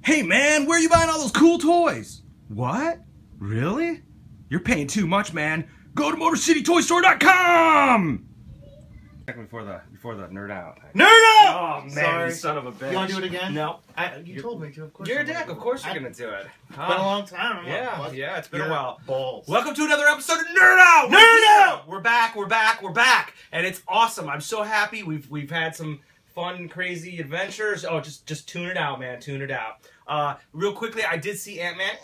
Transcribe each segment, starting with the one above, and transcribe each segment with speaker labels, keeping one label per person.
Speaker 1: Hey man, where are you buying all those cool toys? What? Really? You're paying too much, man. Go to MotorCityToyStore.com! Before the nerd out.
Speaker 2: Nerd out!
Speaker 1: Oh man,
Speaker 2: Sorry.
Speaker 1: you son of a bitch.
Speaker 2: You want to do it again?
Speaker 1: No.
Speaker 2: You told me to, of course.
Speaker 1: You're a dick, of course you're gonna do it.
Speaker 2: It's been a long time.
Speaker 1: Yeah, it's been a while.
Speaker 2: Balls.
Speaker 1: Welcome to another episode of Nerd Out!
Speaker 2: Nerd Out!
Speaker 1: We're back, and it's awesome. I'm so happy. We've had some fun, crazy adventures. Oh, just tune it out, man. Tune it out. Real quickly, I did see Ant-Man.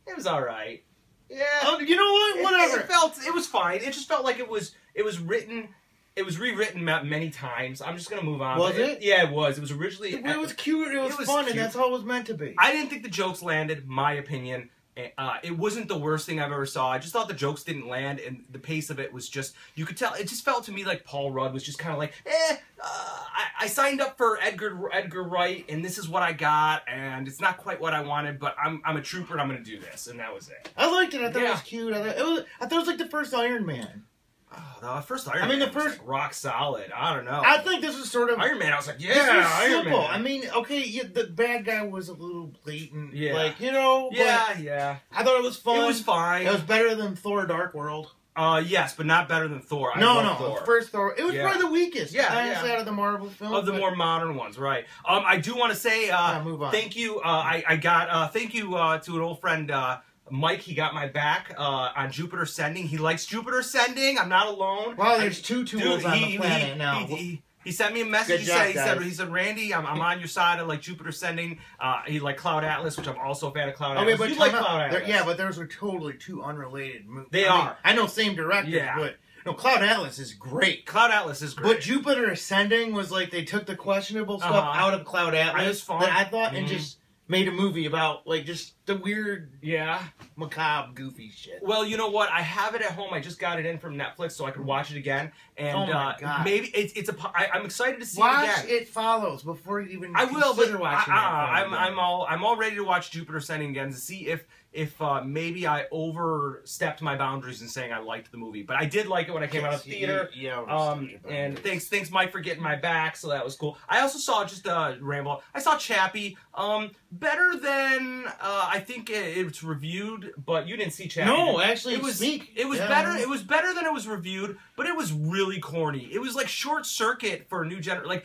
Speaker 1: It was alright. Yeah.
Speaker 2: Oh, you know what? Whatever.
Speaker 1: It was fine. It just felt like it was written. It was rewritten many times. I'm just gonna move on.
Speaker 2: Was it?
Speaker 1: Yeah, it was. It was originally.
Speaker 2: It was cute. It was fun,
Speaker 1: cute.
Speaker 2: and that's all it was meant to be.
Speaker 1: I didn't think the jokes landed. My opinion. It wasn't the worst thing I've ever saw. I just thought the jokes didn't land, and the pace of it was just, you could tell, it just felt to me like Paul Rudd was just kind of like, I signed up for Edgar Wright, and this is what I got, and it's not quite what I wanted, but I'm a trooper, and I'm going to do this, and that was it.
Speaker 2: I liked it. I thought it was cute. I thought it was like the first Iron Man.
Speaker 1: Oh, the first Iron Man was like rock solid. I don't know.
Speaker 2: I think this was sort of
Speaker 1: Iron Man. I was like, yeah,
Speaker 2: this was
Speaker 1: Iron
Speaker 2: simple.
Speaker 1: Man.
Speaker 2: I mean, okay, the bad guy was a little blatant.
Speaker 1: Yeah.
Speaker 2: Like, you know.
Speaker 1: Yeah.
Speaker 2: I thought it was fun.
Speaker 1: It was fine.
Speaker 2: It was better than Thor: Dark World.
Speaker 1: Yes, but not better than Thor.
Speaker 2: No,
Speaker 1: Thor.
Speaker 2: First Thor. It was probably the weakest.
Speaker 1: Honestly,
Speaker 2: out of the Marvel films.
Speaker 1: Of the more modern ones, right? I do want to say
Speaker 2: move on.
Speaker 1: thank you. I got thank you to an old friend. Mike, he got my back on Jupiter Sending. He likes Jupiter Sending. I'm not alone.
Speaker 2: Wow, there's two tools on the planet now.
Speaker 1: He sent me a message.
Speaker 2: Good
Speaker 1: He said, Randy, I'm on your side. I like Jupiter Sending. He liked Cloud Atlas, which I'm also a fan of Cloud Atlas.
Speaker 2: But
Speaker 1: you like Cloud Atlas?
Speaker 2: Yeah, but those are totally two unrelated movies.
Speaker 1: They are.
Speaker 2: I know same director, but no, Cloud Atlas is great.
Speaker 1: Cloud Atlas is great.
Speaker 2: But Jupiter Ascending was like they took the questionable stuff out of Cloud Atlas.
Speaker 1: It was fun.
Speaker 2: I thought and just made a movie about like just the weird, macabre, goofy shit.
Speaker 1: Well, you know what? I have it at home. I just got it in from Netflix, so I could watch it again. And
Speaker 2: oh my God.
Speaker 1: maybe I'm excited to see
Speaker 2: watch
Speaker 1: it again.
Speaker 2: It Follows before you even
Speaker 1: I will, but
Speaker 2: watching
Speaker 1: I'm all ready to watch Jupiter Ascending again to see if maybe I overstepped my boundaries in saying I liked the movie. But I did like it when I came out of the theater. And thanks Mike for getting my back, so that was cool. I also saw, just ramble, I saw Chappie. Better than I think it's reviewed, but you didn't see Chappie.
Speaker 2: No, actually,
Speaker 1: it was better. It was better than it was reviewed, but it was really corny. It was like Short Circuit for a new generation, like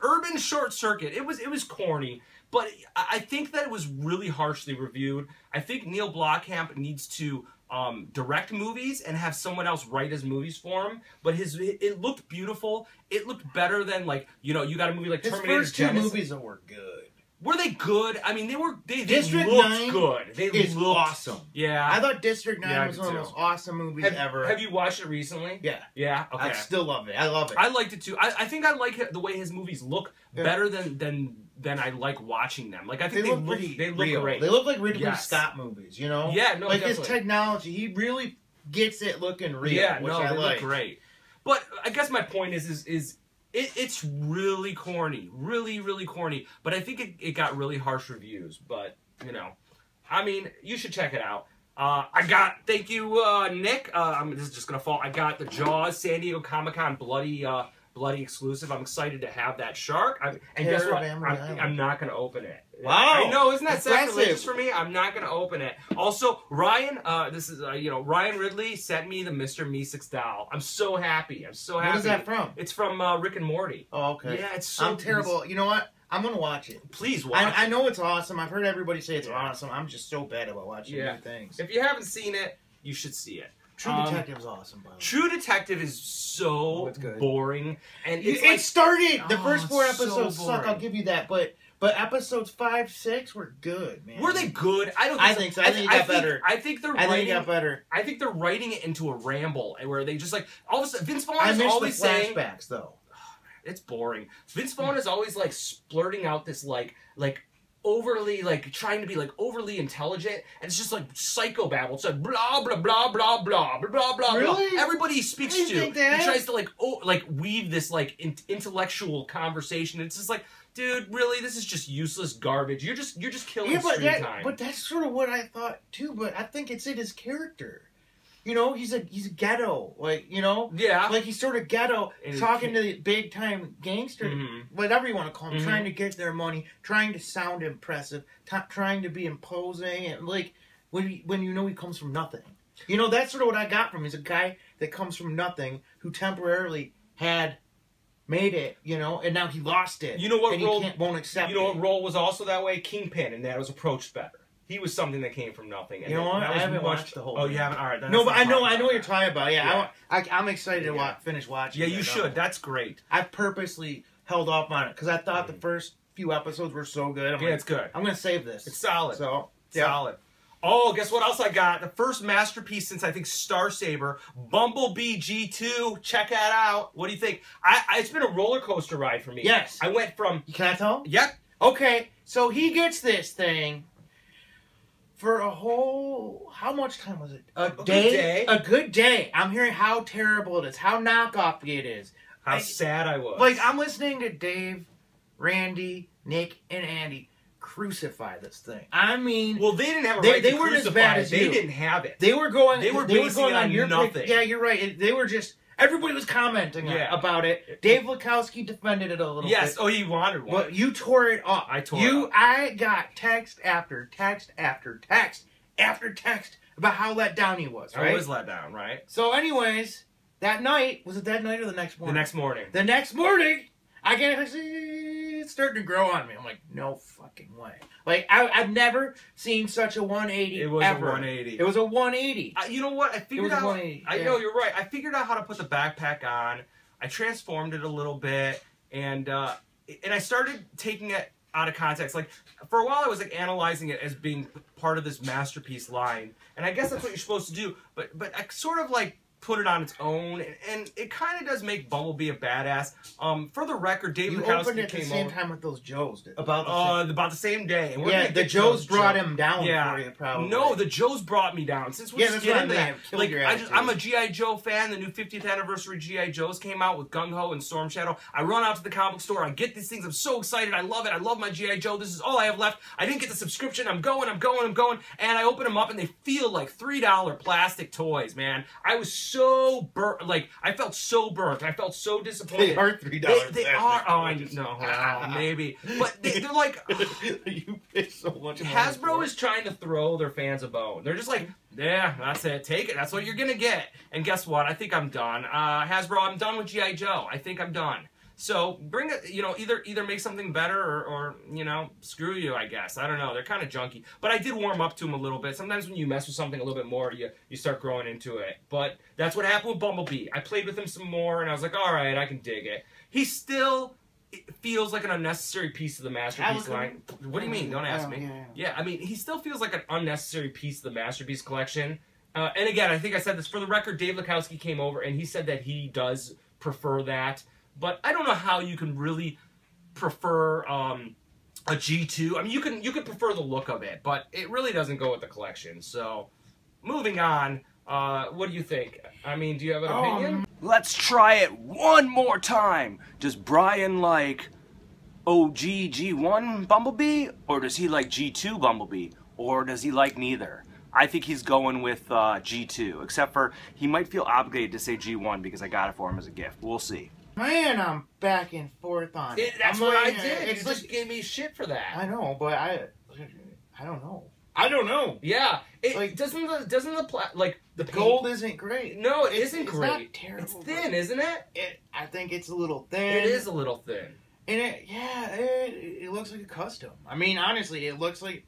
Speaker 1: urban Short Circuit. It was corny. But I think that it was really harshly reviewed. I think Neil Blomkamp needs to direct movies and have someone else write his movies for him. But it looked beautiful. It looked better than, like, you know, you got a movie like Terminator
Speaker 2: Genesis. His first two movies were good.
Speaker 1: Were they good? I mean, they
Speaker 2: District
Speaker 1: looked
Speaker 2: 9
Speaker 1: good. They looked
Speaker 2: awesome.
Speaker 1: Yeah.
Speaker 2: I thought District 9 was one of the most awesome movies ever.
Speaker 1: Have you watched it recently?
Speaker 2: Yeah.
Speaker 1: Yeah? Okay.
Speaker 2: I still love it. I love it.
Speaker 1: I liked it too. I think I like the way his movies look better than I like watching them. Like, I think they look
Speaker 2: real.
Speaker 1: great.
Speaker 2: They look like Ridley Scott movies, you know?
Speaker 1: Yeah, no,
Speaker 2: like
Speaker 1: definitely.
Speaker 2: his technology, he really gets it looking real, which I
Speaker 1: they
Speaker 2: like.
Speaker 1: Look great. But I guess my point is it's really corny. Really, really corny. But I think it got really harsh reviews. But, you know, I mean, you should check it out. Thank you, Nick. This is just going to fall. I got the Jaws San Diego Comic-Con bloody exclusive. I'm excited to have that shark. And guess what? I'm not going to open it.
Speaker 2: Wow.
Speaker 1: I know, isn't that sacrilegious for me? I'm not going to open it. Also, Ryan, Ryan Ridley sent me the Mr. Meeseeks doll. I'm so happy.
Speaker 2: What is that from?
Speaker 1: It's from Rick and Morty.
Speaker 2: Oh, okay.
Speaker 1: Yeah, it's so...
Speaker 2: I'm terrible. You know what? I'm going to watch it.
Speaker 1: Please watch it.
Speaker 2: I know it's awesome. I've heard everybody say it's awesome. I'm just so bad about watching new things.
Speaker 1: If you haven't seen it, you should see it.
Speaker 2: True Detective is awesome, by the way.
Speaker 1: True Detective is so boring. And
Speaker 2: it started. The first 4 episodes suck, I'll give you that. But episodes 5, 6 were good, man.
Speaker 1: Were they good?
Speaker 2: I think so. I think it got better.
Speaker 1: I think it got better. I think they're writing it into a ramble where they just, like, all of a sudden, Vince Vaughn is always saying...
Speaker 2: flashbacks, though.
Speaker 1: It's boring. Vince Vaughn is always, like, splurting out this, like overly, like, trying to be, like, overly intelligent, and it's just, like, psychobabble. It's like, blah, blah, blah, blah, blah, blah, blah,
Speaker 2: really?
Speaker 1: blah. Everybody he speaks to, he tries to, like, weave this, like, intellectual conversation. It's just like, dude, really, this is just useless garbage. You're just killing screen time.
Speaker 2: But that's sort of what I thought, too, but I think it's in his character. he's a ghetto, like,
Speaker 1: Yeah.
Speaker 2: like he's sort of ghetto,
Speaker 1: And
Speaker 2: talking to the big time gangster, whatever you want to call him, trying to get their money, trying to sound impressive, trying to be imposing, and like when he comes from nothing. That's sort of what I got from him. He's a guy that comes from nothing who temporarily had made it, and now he lost it.
Speaker 1: You know what
Speaker 2: and
Speaker 1: role
Speaker 2: won't accept it.
Speaker 1: What role was also that way? Kingpin, and that was approached better. He was something that came from nothing. And
Speaker 2: you know what? I haven't watched the whole thing.
Speaker 1: You haven't? All right.
Speaker 2: No, but I know what you're talking about. Yeah. I'm excited to finish watching.
Speaker 1: Yeah, you should. That's great.
Speaker 2: I purposely held off on it because I thought the first few episodes were so good.
Speaker 1: It's good.
Speaker 2: I'm going to save this.
Speaker 1: It's solid.
Speaker 2: So,
Speaker 1: solid. Oh, guess what else I got? The first masterpiece since, I think, Star Saber, Bumblebee G2. Check that out. What do you think? It's been a roller coaster ride for me.
Speaker 2: Yes.
Speaker 1: I went from...
Speaker 2: Can I tell?
Speaker 1: Yep.
Speaker 2: Okay, so he gets this thing for a whole... How much time was it? A
Speaker 1: good day.
Speaker 2: A good day. I'm hearing how terrible it is, how knockoffy it is.
Speaker 1: How sad I was.
Speaker 2: Like, I'm listening to Dave, Randy, Nick, and Andy crucify this thing. I mean...
Speaker 1: Well, they didn't have a right to
Speaker 2: weren't
Speaker 1: crucify
Speaker 2: as bad
Speaker 1: it.
Speaker 2: as
Speaker 1: They
Speaker 2: you.
Speaker 1: didn't have it.
Speaker 2: They were going...
Speaker 1: They were basing it on
Speaker 2: your
Speaker 1: nothing.
Speaker 2: Yeah, you're right. They were just... Everybody was commenting about it. Dave Lukowski defended it a little bit.
Speaker 1: Yes. Oh, he wanted one.
Speaker 2: But you tore it up.
Speaker 1: I tore it up.
Speaker 2: I got text after text after text after text about how let down he was, right?
Speaker 1: I was let down, right?
Speaker 2: So anyways, that night... Was it that night or the next morning?
Speaker 1: The next morning.
Speaker 2: The next morning, I get it's starting to grow on me. I'm like, no fucking way. Like, I've never seen such a 180
Speaker 1: It was
Speaker 2: ever.
Speaker 1: a 180.
Speaker 2: It was a 180.
Speaker 1: You know what? I figured out...
Speaker 2: 180.
Speaker 1: I know, you're right. I figured out how to put the backpack on. I transformed it a little bit. And I started taking it out of context. Like, for a while, I was, like, analyzing it as being part of this masterpiece line. And I guess that's what you're supposed to do. But I sort of, like, put it on its own, and it kind of does make Bumblebee a badass. For the record, Dave Lukowski came over.
Speaker 2: You opened it at the same time with those Joes. About
Speaker 1: the same day. And
Speaker 2: the Joes brought him down for you, probably.
Speaker 1: No, the Joes brought me down. Since we're just getting that, like, I'm a G.I. Joe fan. The new 50th anniversary G.I. Joes came out with Gung Ho and Storm Shadow. I run out to the comic store. I get these things. I'm so excited. I love it. I love my G.I. Joe. This is all I have left. I didn't get the subscription. I'm going. And I open them up, and they feel like $3 plastic toys, man. I was so burnt. Like, I felt so burnt. I felt so disappointed.
Speaker 2: They are $3.
Speaker 1: They are. Oh, I know. Well, maybe. But they're like...
Speaker 2: You pay so much money.
Speaker 1: Hasbro is trying to throw their fans a bone. They're just like, yeah, that's it. Take it. That's what you're going to get. And guess what? I think I'm done. Hasbro, I'm done with G.I. Joe. I think I'm done. So bring it, either make something better or screw you, I guess. I don't know. They're kind of junky. But I did warm up to them a little bit. Sometimes when you mess with something a little bit more, you start growing into it. But that's what happened with Bumblebee. I played with him some more, and I was like, all right, I can dig it. He still feels like an unnecessary piece of the Masterpiece line. What do you mean? Don't ask me. Yeah, I mean, he still feels like an unnecessary piece of the Masterpiece collection. And again, I think I said this for the record, Dave Lukowski came over, and he said that he does prefer that. But I don't know how you can really prefer a G2. I mean, you could prefer the look of it, but it really doesn't go with the collection. So, moving on, what do you think? I mean, do you have an opinion?
Speaker 3: Let's try it one more time. Does Brian like OG G1 Bumblebee, or does he like G2 Bumblebee, or does he like neither? I think he's going with G2, except for he might feel obligated to say G1 because I got it for him as a gift. We'll see.
Speaker 2: Man, I'm back and forth on it.
Speaker 1: That's what I did. You just gave me shit for that.
Speaker 2: I know, but I don't know. I don't know.
Speaker 1: Yeah, doesn't the
Speaker 2: gold isn't great.
Speaker 1: No, it isn't great.
Speaker 2: It's not terrible.
Speaker 1: It's thin, isn't it?
Speaker 2: I think it's a little thin.
Speaker 1: It is a little thin.
Speaker 2: And it looks like a custom. I mean, honestly, it looks like.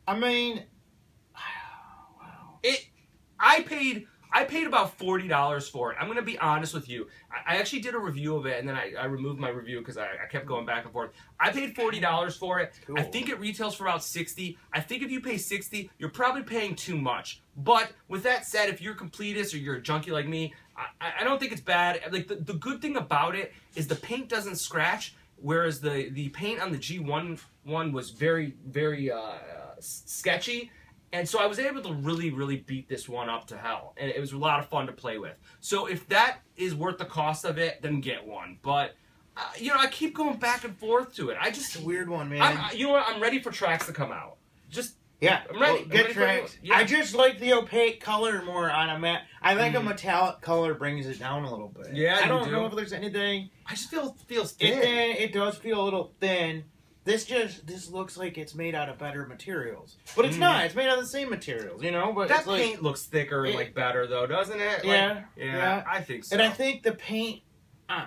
Speaker 2: I mean, wow.
Speaker 1: I paid about $40 for it. I'm going to be honest with you. I actually did a review of it, and then I removed my review because I kept going back and forth. I paid $40 for it.
Speaker 2: Cool.
Speaker 1: I think it retails for about $60. I think if you pay $60, you're probably paying too much. But with that said, if you're a completist or you're a junkie like me, I don't think it's bad. Like the good thing about it is the paint doesn't scratch, whereas the paint on the G1 one was very, very sketchy. And so I was able to really, really beat this one up to hell. And it was a lot of fun to play with. So if that is worth the cost of it, then get one. But, I keep going back and forth to it.
Speaker 2: It's a weird one, man.
Speaker 1: You know what? I'm ready for tracks to come out. Just
Speaker 2: Yeah,
Speaker 1: I'm ready.
Speaker 2: Well, get tracked.
Speaker 1: Yeah.
Speaker 2: I just like the opaque color more on a matte. I think a metallic color brings it down a little bit.
Speaker 1: Yeah,
Speaker 2: I
Speaker 1: you
Speaker 2: don't
Speaker 1: do.
Speaker 2: know if there's anything.
Speaker 1: I just feels thin.
Speaker 2: It does feel a little thin. This looks like it's made out of better materials, but it's not. It's made out of the same materials, you know. But
Speaker 1: that
Speaker 2: it's like,
Speaker 1: paint looks thicker and like better though, doesn't it?
Speaker 2: Yeah,
Speaker 1: Like,
Speaker 2: yeah.
Speaker 1: I think so.
Speaker 2: And I think the paint,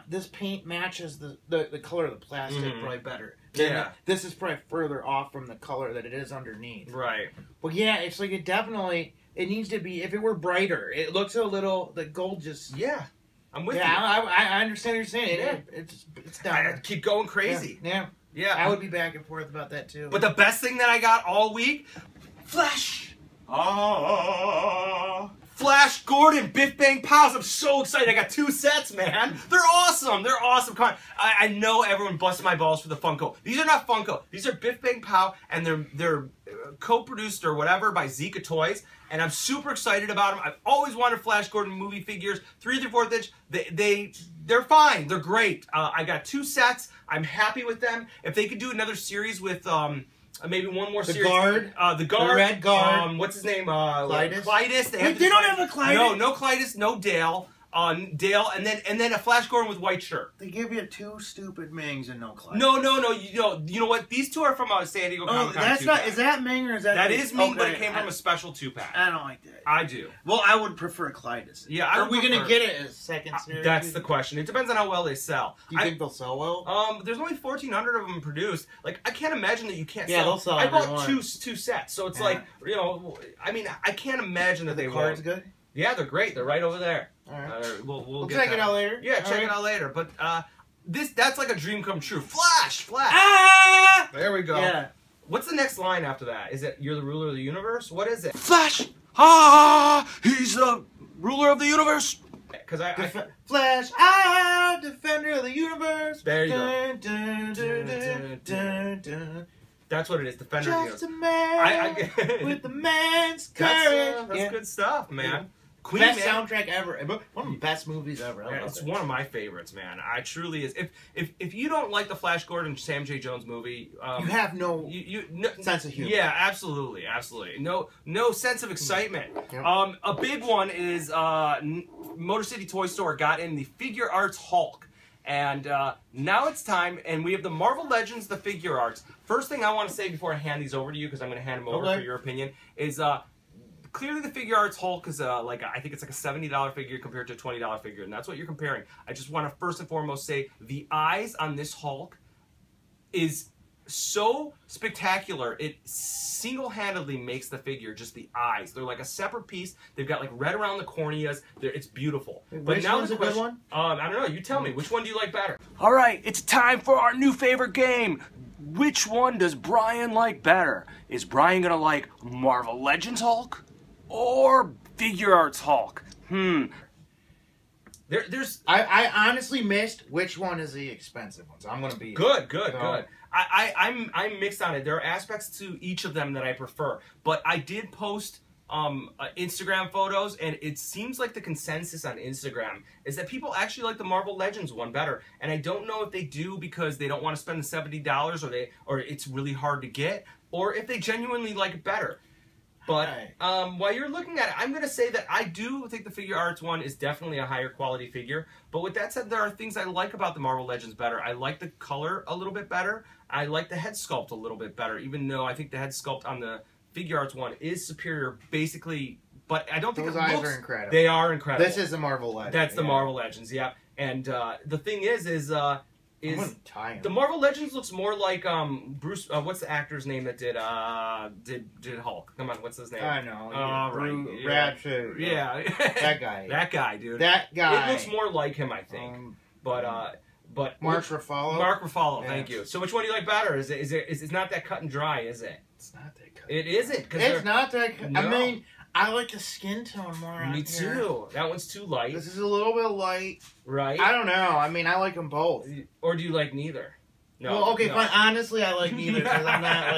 Speaker 2: this paint matches the color of the plastic probably better.
Speaker 1: Yeah.
Speaker 2: This is probably further off from the color that it is underneath.
Speaker 1: Right.
Speaker 2: But yeah, it's like it needs to be. If it were brighter, it looks a little. The gold just.
Speaker 1: Yeah. I'm with you.
Speaker 2: I understand what you're saying.
Speaker 1: Yeah.
Speaker 2: It's down.
Speaker 1: I keep going crazy.
Speaker 2: Yeah.
Speaker 1: Yeah.
Speaker 2: I would be back and forth about that too.
Speaker 1: But the best thing that I got all week, Flash. Flash Gordon, Biff Bang Pows. I'm so excited. I got 2 sets, man. They're awesome. They're awesome. I know everyone busts my balls for the Funko. These are not Funko. These are Biff Bang Pow, and they're co-produced or whatever by Zika Toys. And I'm super excited about them. I've always wanted Flash Gordon movie figures, 3 3/4 inch. They're fine. They're great. I got 2 sets. I'm happy with them. If they could do another series with maybe one more series. The guard.
Speaker 2: The red guard.
Speaker 1: What's his name?
Speaker 2: Clytus.
Speaker 1: Clytus.
Speaker 2: They don't have a Clytus.
Speaker 1: No Clytus. No Dale. Dale, and then a Flash Gordon with white shirt.
Speaker 2: They give you 2 stupid Mings and no Clytus.
Speaker 1: No. You know what? These 2 are from San Diego Comic Con.
Speaker 2: That's not. Is that Ming or is that?
Speaker 1: That is Ming,
Speaker 2: okay.
Speaker 1: but it came from a special 2-pack.
Speaker 2: I don't like that.
Speaker 1: I do.
Speaker 2: Well, I would prefer Clytus.
Speaker 1: Yeah, I
Speaker 2: Are
Speaker 1: would
Speaker 2: we gonna
Speaker 1: prefer-
Speaker 2: get it as second series?
Speaker 1: That's the question. It depends on how well they sell.
Speaker 2: Do you think they'll sell well?
Speaker 1: There's only 1,400 of them produced. Like, I can't imagine that you can't sell.
Speaker 2: Yeah, they'll sell
Speaker 1: I bought
Speaker 2: every one.
Speaker 1: two sets, so it's like, you know, I mean, I can't imagine that they
Speaker 2: Cards
Speaker 1: won't.
Speaker 2: good.
Speaker 1: Yeah, they're great. They're right over there.
Speaker 2: All right.
Speaker 1: We'll
Speaker 2: check it out later.
Speaker 1: Yeah, check it out later. But that's like a dream come true. Flash.
Speaker 2: Ah!
Speaker 1: There we go.
Speaker 2: Yeah.
Speaker 1: What's the next line after that? Is it "You're the ruler of the universe"? What is it?
Speaker 3: Flash! He's the ruler of the universe.
Speaker 1: Because
Speaker 2: Flash, defender of the universe.
Speaker 1: There you go.
Speaker 2: Dun, dun, dun, dun, dun, dun.
Speaker 1: that's what it is. Defender of the
Speaker 2: Just a
Speaker 1: universe.
Speaker 2: man with the man's courage.
Speaker 1: That's good stuff, man. Queen,
Speaker 2: Best
Speaker 1: man.
Speaker 2: soundtrack ever. One of the best movies ever. I
Speaker 1: Yeah,
Speaker 2: love
Speaker 1: it's
Speaker 2: it.
Speaker 1: one of my favorites, man. I truly is. If you don't like the Flash Gordon Sam J. Jones movie,
Speaker 2: You have no
Speaker 1: no
Speaker 2: sense of humor.
Speaker 1: Yeah, absolutely. No sense of excitement.
Speaker 2: Yep.
Speaker 1: A big one is Motor City Toy Store got in the Figure Arts Hulk. And now it's time, and we have the Marvel Legends, the Figure Arts. First thing I want to say before I hand these over to you, because I'm going to hand them over for your opinion, is clearly the Figure Arts Hulk is I think it's like a $70 figure compared to a $20 figure, and that's what you're comparing. I just want to first and foremost say the eyes on this Hulk is so spectacular. It single-handedly makes the figure just the eyes. They're like a separate piece. They've got like red around the corneas. It's beautiful.
Speaker 2: Which one's a good one?
Speaker 1: I don't know. You tell me. Which one do you like better?
Speaker 3: All right, it's time for our new favorite game. Which one does Brian like better? Is Brian gonna like Marvel Legends Hulk or Figure Arts Hulk?
Speaker 1: I
Speaker 2: honestly missed which one is the expensive one, so I'm gonna be
Speaker 1: good. I'm mixed on it. There are aspects to each of them that I prefer, but I did post Instagram photos, and it seems like the consensus on Instagram is that people actually like the Marvel Legends one better. And I don't know if they do because they don't want to spend the $70 or it's really hard to get, or if they genuinely like it better. But while you're looking at it, I'm going to say that I do think the Figure Arts one is definitely a higher quality figure. But with that said, there are things I like about the Marvel Legends better. I like the color a little bit better. I like the head sculpt a little bit better, even though I think the head sculpt on the Figure Arts one is superior, basically. But I don't think
Speaker 2: those
Speaker 1: it
Speaker 2: eyes
Speaker 1: looks...
Speaker 2: are incredible.
Speaker 1: They are incredible.
Speaker 2: This is the Marvel Legends.
Speaker 1: That's the Marvel Legends, yeah. And the thing is
Speaker 2: tie him.
Speaker 1: the Marvel Legends looks more like Bruce. What's the actor's name that did Hulk? Come on, what's his name?
Speaker 2: I know.
Speaker 1: Right.
Speaker 2: Radford.
Speaker 1: Yeah.
Speaker 2: That guy.
Speaker 1: That guy, dude.
Speaker 2: That guy.
Speaker 1: It looks more like him, I think. But
Speaker 2: Mark Ruffalo.
Speaker 1: Mark Ruffalo.
Speaker 2: Yeah.
Speaker 1: Thank you. So which one do you like better? Is it's not that cut and dry, is it?
Speaker 2: It's not that cut.
Speaker 1: It isn't.
Speaker 2: It's not that cut.
Speaker 1: No.
Speaker 2: I mean, I like the skin tone more.
Speaker 1: Me too. That one's too light.
Speaker 2: This is a little bit light.
Speaker 1: Right.
Speaker 2: I don't know. I mean, I like them both.
Speaker 1: Or do you like neither? No.
Speaker 2: Well, okay,
Speaker 1: no.
Speaker 2: fine. Honestly, I like neither because I'm not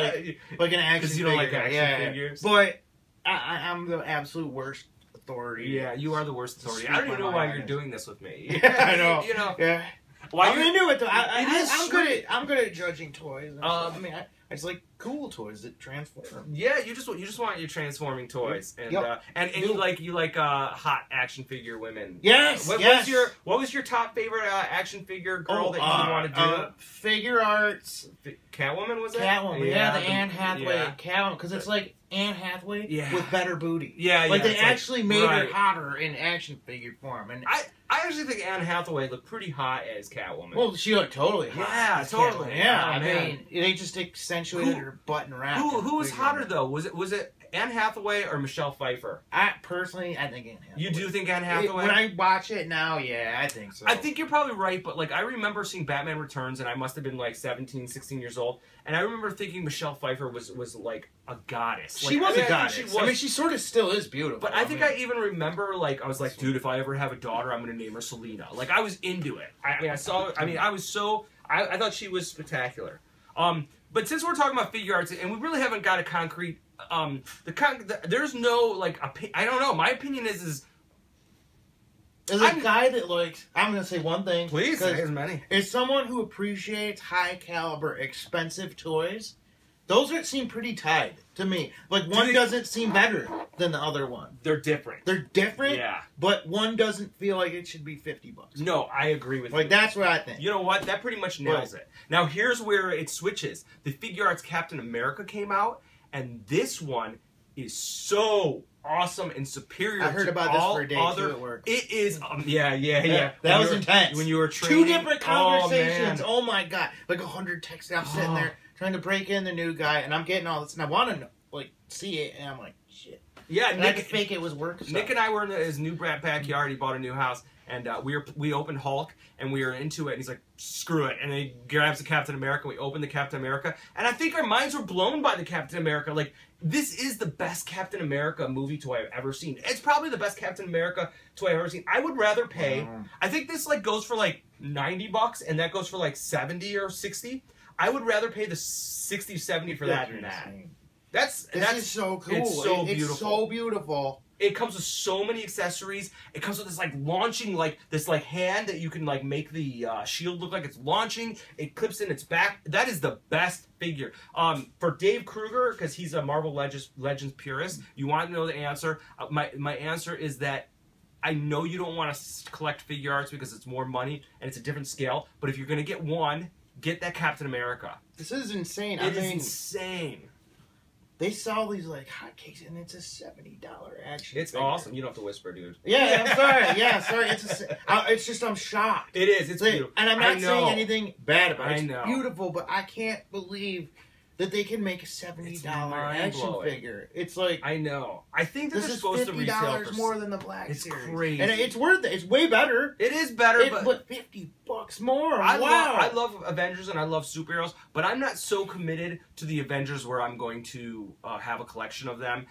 Speaker 2: like an action.
Speaker 1: Because you don't like
Speaker 2: figure.
Speaker 1: action figures.
Speaker 2: But I'm the absolute worst authority.
Speaker 1: Yeah, you are the worst authority. I don't even know why you're doing this with me.
Speaker 2: Yeah, I know.
Speaker 1: You know.
Speaker 2: Yeah.
Speaker 1: Why
Speaker 2: I'm into it though.
Speaker 1: It is
Speaker 2: I'm good at judging toys. I mean, I just like cool toys that transform.
Speaker 1: Yeah, you just want your transforming toys, and
Speaker 2: Yep.
Speaker 1: and you like hot action figure women.
Speaker 2: Yes,
Speaker 1: What was your top favorite action figure girl that you want to do?
Speaker 2: Figuarts.
Speaker 1: Catwoman, was it?
Speaker 2: Catwoman, yeah, the Anne Hathaway
Speaker 1: yeah.
Speaker 2: Catwoman, because it's like Anne Hathaway
Speaker 1: Yeah.
Speaker 2: with better booty.
Speaker 1: Yeah,
Speaker 2: like
Speaker 1: yeah,
Speaker 2: they
Speaker 1: it's
Speaker 2: actually made
Speaker 1: right.
Speaker 2: her hotter in action figure form, and
Speaker 1: I actually think Anne Hathaway looked pretty hot as Catwoman.
Speaker 2: well, she looked totally hot.
Speaker 1: Yeah,
Speaker 2: as
Speaker 1: totally.
Speaker 2: Catwoman. Yeah,
Speaker 1: Oh,
Speaker 2: I
Speaker 1: man.
Speaker 2: mean, they just accentuated her butt and wrap.
Speaker 1: Who was hotter though? Was it Anne Hathaway or Michelle Pfeiffer?
Speaker 2: I personally think Anne Hathaway.
Speaker 1: You do think Anne Hathaway?
Speaker 2: When I watch it now, yeah, I think so.
Speaker 1: I think you're probably right, but like I remember seeing Batman Returns, and I must have been like 17, 16 years old, and I remember thinking Michelle Pfeiffer was like a goddess.
Speaker 2: She
Speaker 1: Like,
Speaker 2: was
Speaker 1: I mean,
Speaker 2: a
Speaker 1: I
Speaker 2: goddess.
Speaker 1: think she was.
Speaker 2: I mean, she sort of still is beautiful.
Speaker 1: But I think I even remember, like, I was like, dude, if I ever have a daughter, I'm going to name her Selena. Like, I was into it. I thought she was spectacular. But since we're talking about figure arts, and we really haven't got a concrete, there's no, like, I don't know. My opinion is
Speaker 2: as a guy that likes, I'm going to say one thing.
Speaker 1: please, say as many.
Speaker 2: As someone who appreciates high caliber, expensive toys, those seem pretty tied to me. Like, one doesn't seem better than the other one.
Speaker 1: They're different.
Speaker 2: They're different,
Speaker 1: Yeah.
Speaker 2: but one doesn't feel like it should be $50.
Speaker 1: No, I agree with you.
Speaker 2: Like, that's what I think.
Speaker 1: You know what? That pretty much nails it. Now, here's where it switches. The Figure Arts Captain America came out, and this one is so awesome and superior
Speaker 2: I heard
Speaker 1: to
Speaker 2: about this
Speaker 1: all
Speaker 2: for a day,
Speaker 1: other.
Speaker 2: too, at work.
Speaker 1: It is, yeah.
Speaker 2: That was intense.
Speaker 1: When you were training.
Speaker 2: 2 different conversations.
Speaker 1: Oh,
Speaker 2: Oh my god. Like 100 texts. I'm sitting there trying to break in the new guy, and I'm getting all this, and I want to, like, see it, and I'm like, shit.
Speaker 1: yeah,
Speaker 2: And I could fake it was work stuff.
Speaker 1: Nick and I were in his new backyard. He bought a new house, and we opened Hulk, and we were into it. And he's like, "Screw it!" And then he grabs the Captain America. We opened the Captain America, and I think our minds were blown by the Captain America. Like, this is the best Captain America movie toy I've ever seen. It's probably the best Captain America toy I've ever seen. I would rather pay. I think this like goes for like $90, and that goes for like 70 or 60. I would rather pay the 60, 70 for that than that.
Speaker 2: This is so cool.
Speaker 1: It's so beautiful.
Speaker 2: It's so beautiful.
Speaker 1: It comes with so many accessories. It comes with this like launching, like this like hand that you can like make the shield look like it's launching. It clips in its back. That is the best figure. For Dave Kruger, because he's a Marvel Legends purist, you want to know the answer. My answer is that I know you don't want to collect figure arts because it's more money and it's a different scale. But if you're gonna get one, get that Captain America.
Speaker 2: This is insane.
Speaker 1: It is insane.
Speaker 2: They sell these like hotcakes, and it's a $70 action.
Speaker 1: It's
Speaker 2: figure.
Speaker 1: awesome. You don't have to whisper, dude.
Speaker 2: Yeah, I'm sorry. Yeah, sorry. It's just I'm shocked.
Speaker 1: It is. It's beautiful.
Speaker 2: And I'm not saying anything bad about it.
Speaker 1: I
Speaker 2: It's
Speaker 1: know.
Speaker 2: beautiful, but I can't believe that they can make a $70 action figure. It's like
Speaker 1: I know. I think that
Speaker 2: this
Speaker 1: they're
Speaker 2: is
Speaker 1: supposed to resell
Speaker 2: $50
Speaker 1: for
Speaker 2: more than the Black
Speaker 1: It's
Speaker 2: Series.
Speaker 1: crazy.
Speaker 2: And it's worth it. It's way better.
Speaker 1: It is better,
Speaker 2: but $50 more.
Speaker 1: I
Speaker 2: Wow.
Speaker 1: love Avengers and I love superheroes, but I'm not so committed to the Avengers where I'm going to have a collection of them.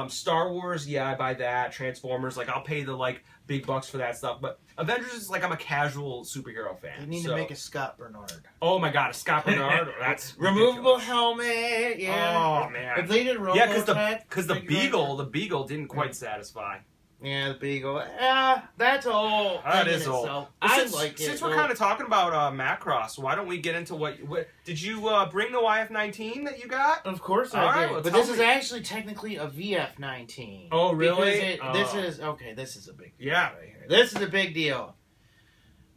Speaker 1: Star Wars, yeah, I buy that. Transformers, like I'll pay the like big bucks for that stuff. But Avengers is like I'm a casual superhero fan.
Speaker 2: You need to make a Scott Bernard.
Speaker 1: Oh my god, a Scott Bernard. That's
Speaker 2: removable
Speaker 1: ridiculous.
Speaker 2: helmet. Yeah.
Speaker 1: Oh man.
Speaker 2: If they did
Speaker 1: yeah, because the Beagle didn't quite satisfy.
Speaker 2: Yeah, the Beagle. Yeah, that's old.
Speaker 1: That is old.
Speaker 2: Well,
Speaker 1: I
Speaker 2: like it.
Speaker 1: Since we're kind of talking about Macross, why don't we get into what did you bring the YF-19 that you got?
Speaker 2: Of course
Speaker 1: All
Speaker 2: I
Speaker 1: right,
Speaker 2: did.
Speaker 1: well,
Speaker 2: but
Speaker 1: tell
Speaker 2: this is
Speaker 1: me.
Speaker 2: actually technically a VF-19.
Speaker 1: Oh, really?
Speaker 2: This is This is a big deal
Speaker 1: Yeah.
Speaker 2: right here. This is a big deal.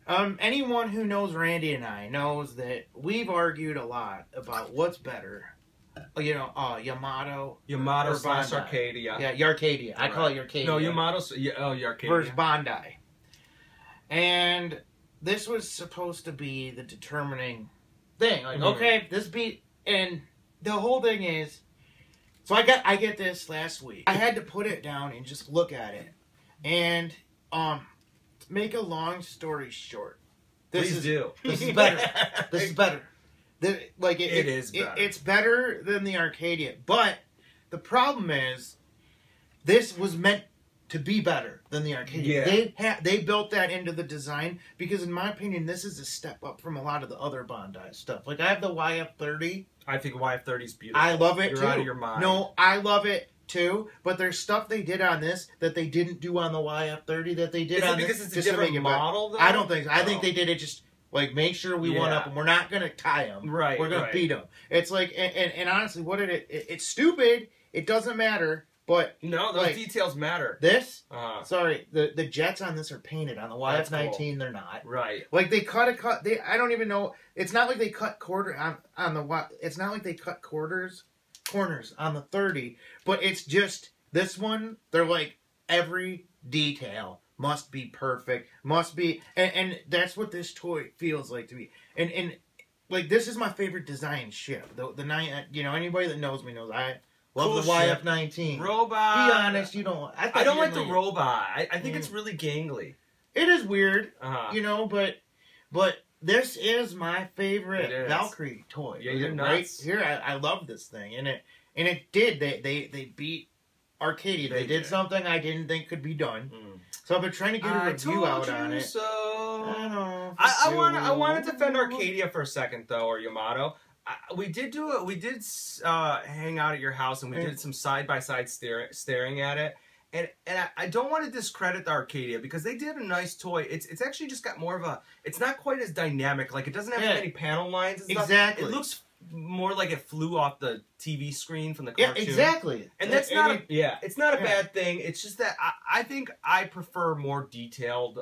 Speaker 2: Anyone who knows Randy and I knows that we've argued a lot about what's better. Yamato
Speaker 1: /
Speaker 2: Bandai.
Speaker 1: Arcadia.
Speaker 2: Yeah, Yarcadia. I call it Yarcadia.
Speaker 1: No, Yamato. Arcadia.
Speaker 2: Versus Bandai. And this was supposed to be the determining thing. Like, okay, this beat, and the whole thing is, so I get this last week. I had to put it down and just look at it, and to make a long story short, this is better. This is better. It is better. It's better than the Arcadia, but the problem is, this was meant to be better than the Arcadia.
Speaker 1: Yeah.
Speaker 2: They built that into the design because, in my opinion, this is a step up from a lot of the other Bandai stuff. Like I have the YF-30.
Speaker 1: I think YF-30 is beautiful.
Speaker 2: I love it too.
Speaker 1: You're out of your mind.
Speaker 2: No, I love it too. But there's stuff they did on this that they didn't do on the YF-30 that they did
Speaker 1: Is
Speaker 2: on
Speaker 1: it because
Speaker 2: this.
Speaker 1: it's a different model, though?
Speaker 2: I don't think so. I think they did it just. Like, make sure we one up them. We're not gonna tie them.
Speaker 1: Right.
Speaker 2: We're gonna beat them. It's like, and honestly, what did it's stupid. It doesn't matter. But
Speaker 1: no, those details matter.
Speaker 2: This, sorry, the jets on this are painted. On the YF-19, cool. They're not.
Speaker 1: Right.
Speaker 2: Like they cut. I don't even know. It's not like they cut on the. It's not like they cut corners on the 30. But it's just this one. They're like every detail must be perfect. Must be, and that's what this toy feels like to me. And like this is my favorite design ship. The 9. You know, anybody that knows me knows I. Love cool the YF-19.
Speaker 1: Robot.
Speaker 2: Be honest, you don't.
Speaker 1: I don't like the robot. I think it's really gangly.
Speaker 2: It is weird, you know, but this is my favorite Valkyrie toy.
Speaker 1: Yeah, you're nuts.
Speaker 2: Right here, I love this thing, and it did. They beat Arcadia. They did something I didn't think could be done. So I've been trying to get a review out on it.
Speaker 1: So
Speaker 2: I know.
Speaker 1: I want to defend Arcadia for a second though, or Yamato. We did hang out at your house and we did some side-by-side staring at it. And I don't want to discredit the Arcadia because they did a nice toy. It's actually just got more of a... It's not quite as dynamic. Like, it doesn't have as many panel lines and stuff.
Speaker 2: Exactly.
Speaker 1: It looks more like it flew off the TV screen from the cartoon.
Speaker 2: Yeah, exactly.
Speaker 1: And that's not it's not a bad thing. It's just that I think I prefer more detailed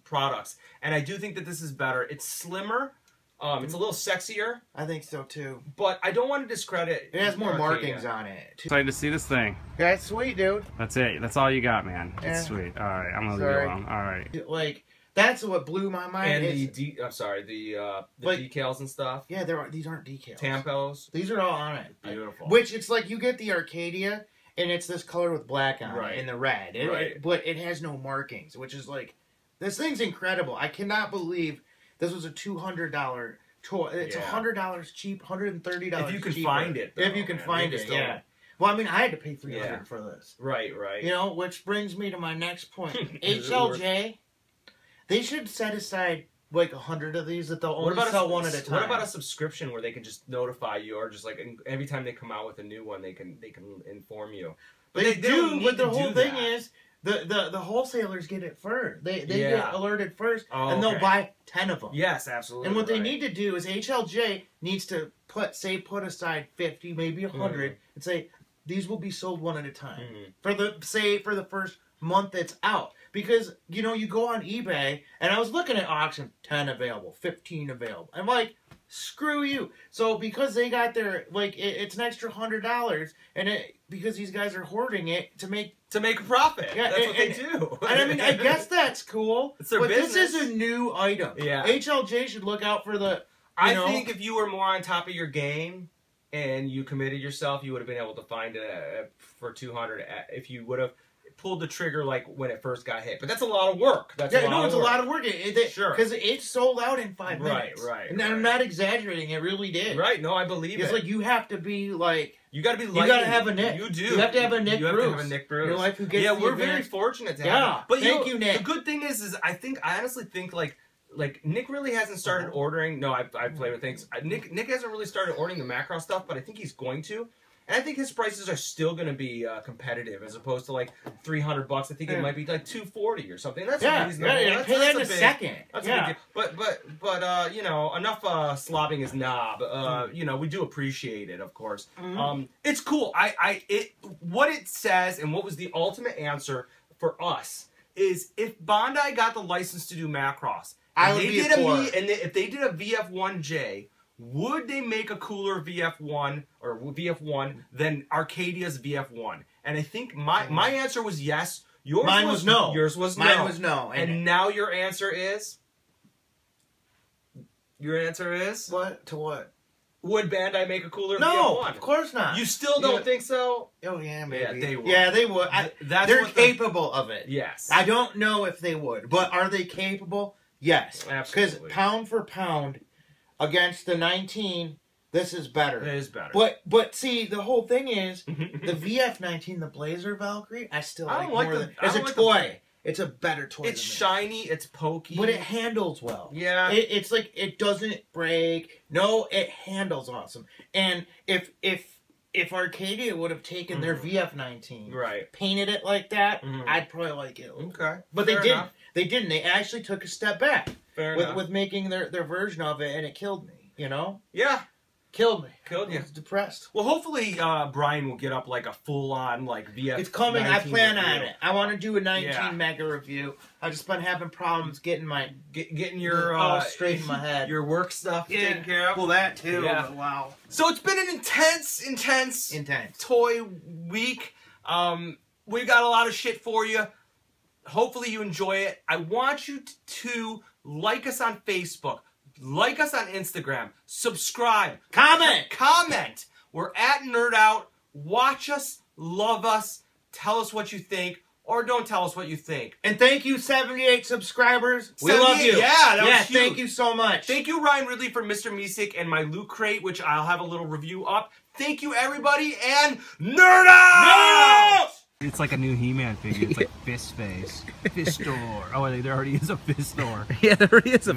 Speaker 1: products. And I do think that this is better. It's slimmer. It's a little sexier.
Speaker 2: I think so too.
Speaker 1: But I don't want to discredit.
Speaker 2: It has more markings on it.
Speaker 3: Excited to see this thing.
Speaker 2: That's sweet, dude.
Speaker 3: That's it. That's all you got, man. It's sweet. All right, I'm gonna leave you alone. All right.
Speaker 2: Like that's what blew my mind.
Speaker 1: And the decals and stuff.
Speaker 2: Yeah, these aren't decals.
Speaker 1: Tampos.
Speaker 2: These are all on it.
Speaker 1: Beautiful.
Speaker 2: Which it's like you get the Arcadia, and it's this color with black on it and the red. But it has no markings, which is like this thing's incredible. I cannot believe. This was a $200 toy. It's $100 cheap, $130
Speaker 1: if you can find it. Though,
Speaker 2: if you can find it, yeah. Well, I mean, I had to pay $300 for this.
Speaker 1: Right.
Speaker 2: You know, which brings me to my next point. HLJ, they should set aside like 100 of these that they'll only sell one at a time.
Speaker 1: What about a subscription where they can just notify you, or just like every time they come out with a new one, they can inform you. But
Speaker 2: they do. But the whole thing is. The wholesalers get it first. They get alerted first, and they'll buy 10 of them.
Speaker 1: Yes, absolutely.
Speaker 2: And what they need to do is HLJ needs to put aside 50, maybe 100, and say these will be sold one at a time for the first month it's out. Because you know you go on eBay, and I was looking at auction, 10 available, 15 available. I'm like, screw you. So because they got their it's an extra $100, and because these guys are hoarding it to make
Speaker 1: a profit. Yeah, that's what they do.
Speaker 2: And I mean, I guess that's cool.
Speaker 1: It's their business.
Speaker 2: This is a new item.
Speaker 1: Yeah.
Speaker 2: HLJ should look out for the.
Speaker 1: I think if you were more on top of your game and you committed yourself, you would have been able to find it for $200 if you would have pulled the trigger like when it first got hit. But that's a lot of work.
Speaker 2: It's a lot of work. Sure. Because it sold out in 5 minutes.
Speaker 1: Right.
Speaker 2: And I'm not exaggerating. It really did.
Speaker 1: Right. No, I believe
Speaker 2: It's like you have to be like.
Speaker 1: You got to be.
Speaker 2: You got to have a Nick.
Speaker 1: You do.
Speaker 2: You have to have a Nick Bruce.
Speaker 1: You have to have a Nick Bruce.
Speaker 2: Your wife who gets
Speaker 1: we're very fortunate to have.
Speaker 2: Yeah.
Speaker 1: But
Speaker 2: thank you, Nick.
Speaker 1: The good thing is I honestly think like Nick really hasn't started ordering. No, I play with things. Nick hasn't really started ordering the Macross stuff, but I think he's going to. And I think his prices are still going to be competitive, as opposed to like $300. I think it might be like $240 or something. That's reasonable.
Speaker 2: Yeah, pay that in a second.
Speaker 1: That's a big deal. But you know, enough slobbing his knob. You know, we do appreciate it, of course. It's cool. What it says and what was the ultimate answer for us is if Bandai got the license to do Macross, and if they did a VF1J. Would they make a cooler VF1 or VF1 than Arcadia's VF1? And I think my answer was yes.
Speaker 2: Mine was no.
Speaker 1: Yours was no.
Speaker 2: Mine was no.
Speaker 1: And now your answer is? Your answer is?
Speaker 2: What? To what?
Speaker 1: Would Bandai make a cooler VF1?
Speaker 2: No, of course not.
Speaker 1: You still don't think so?
Speaker 2: Oh, yeah, maybe.
Speaker 1: Yeah, they would.
Speaker 2: Yeah, they would. They're capable of it.
Speaker 1: Yes.
Speaker 2: I don't know if they would, but are they capable? Yes.
Speaker 1: Absolutely.
Speaker 2: Because pound for pound, against the 19, this is better.
Speaker 1: It is better.
Speaker 2: But see, the whole thing is, the VF-19, the Blazer Valkyrie, I still like more than... As a toy, it's a better toy.
Speaker 1: It's shiny, it's pokey.
Speaker 2: But it handles well.
Speaker 1: Yeah.
Speaker 2: It's like, it doesn't break. No, it handles awesome. And if Arcadia would have taken their VF-19, painted it like that, I'd probably like it.
Speaker 1: Okay.
Speaker 2: But they didn't. They didn't. They actually took a step back.
Speaker 1: Fair enough.
Speaker 2: with making their version of it, and it killed me. You know?
Speaker 1: Yeah.
Speaker 2: Killed me.
Speaker 1: Killed you.
Speaker 2: I was depressed.
Speaker 1: Well, hopefully Brian will get up like a full-on like VF.
Speaker 2: It's coming. I plan
Speaker 1: review.
Speaker 2: on it. I want to do a 19
Speaker 1: Yeah.
Speaker 2: mega review. I've just been having problems getting my
Speaker 1: Getting your
Speaker 2: all straight in my head.
Speaker 1: your work stuff taken care of.
Speaker 2: Well, that too.
Speaker 1: Yeah.
Speaker 2: But wow.
Speaker 1: So it's been an intense toy week. We've got a lot of shit for you. Hopefully you enjoy it. I want you to like us on Facebook. Like us on Instagram. Subscribe. Comment. We're at Nerd Out. Watch us. Love us. Tell us what you think. Or don't tell us what you think.
Speaker 2: And thank you, 78 subscribers. We love you.
Speaker 1: Yeah, that was huge.
Speaker 2: Thank you so much.
Speaker 1: Thank you, Ryan Ridley, for Mr. Meesick and my Loot Crate, which I'll have a little review up. Thank you, everybody, and Nerd Out!
Speaker 4: It's like a new He-Man figure. It's like Fist Face. Fist Store. Oh, there already is a Fist Store.
Speaker 2: Yeah, there is a